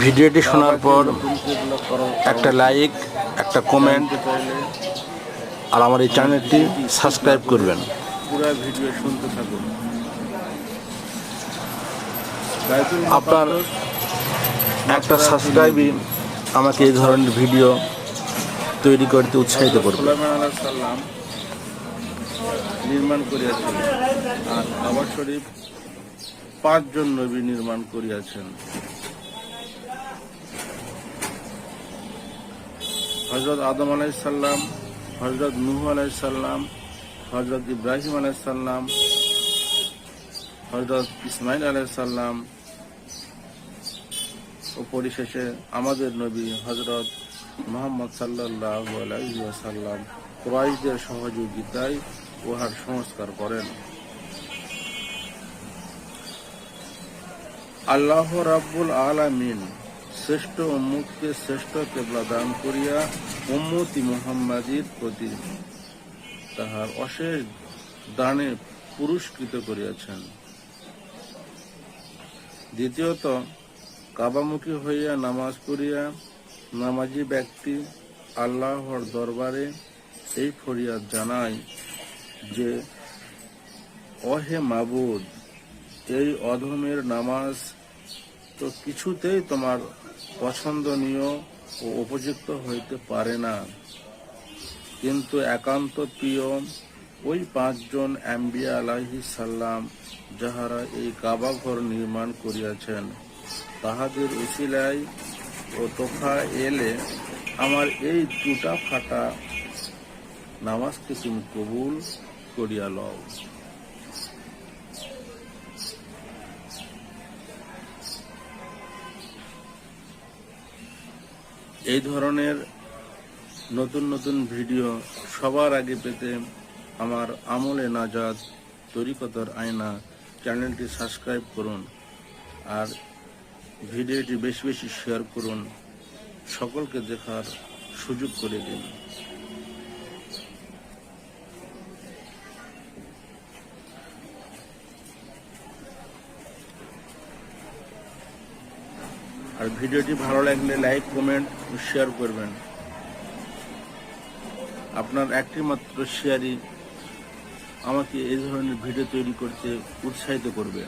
ভিডিওটি শোনার পর একটা লাইক, একটা কমেন্ট আর আমার এই চ্যানেলটি সাবস্ক্রাইব করবেন। পুরো ভিডিও শুনতে থাকুন। আপনার একটা সাবস্ক্রাইবই আমাকে এই ধরনের ভিডিও তৈরি করতে উৎসাহিত করবে। সুলাইমান আলাইহিস সালাম নির্মাণ করিয়াছিলেন, আর কাবা শরীফ 5 জন নবী নির্মাণ করিয়াছেন। হযরত আদম আলাইহিস সালাম, হযরত নূহ আলাইহিস সালাম, হযরত ইব্রাহিম আলাইহিস সালাম, হযরত ইসমাইল আলাইহিস সালাম ও পরিশেষে আমাদের নবী হযরত মুহাম্মদ সাল্লাল্লাহু আলাইহি ওয়াসাল্লাম কুরাইশদের সহযোগিতায় উহার সংস্কার করেন। আল্লাহ রাব্বুল আলামিন শ্রেষ্ঠ উম্মতকে শ্রেষ্ঠ কিবলা দান করিয়া উম্মতি মুহাম্মাদীর প্রতি তাহার অশেষ দানে পুরস্কৃত করিয়াছেন। দ্বিতীয়ত, কাবামুখী হইয়া নামাজ পড়িয়া নামাজি ব্যক্তি আল্লাহর দরবারে এই ফরিয়াদ জানায় যে, অহে মাবুদ, এই অধমের নামাজ তো কিছুতেই তোমার পছন্দনীয় ও উপযুক্ত হইতে পারে না, কিন্তু একান্ত প্রিয় ওই 5 জন আম্বিয়া আলাইহিস সালাম যাহারা এই কাবা ঘর নির্মাণ করিয়াছেন, তাহাদের উসিলায় ও তোফা এলে আমার এই টুটা ফাটা নামাজকে তুমি কবুল করিয়া লও। এই ধরনের নতুন নতুন ভিডিও সবার আগে পেতে আমার আমলে নাজাত তরিকতের আয়না চ্যানেলটি সাবস্ক্রাইব করুন আর ভিডিওটি বেশি বেশি শেয়ার করুন, সকলকে দেখার সুযোগ করে দিন। আর ভিডিওটি ভালো লাগলে লাইক, কমেন্ট ও শেয়ার করবেন। আপনার একটি মাত্র শেয়ারই আমাকে এই ধরনের ভিডিও তৈরি করতে উৎসাহিত করবে।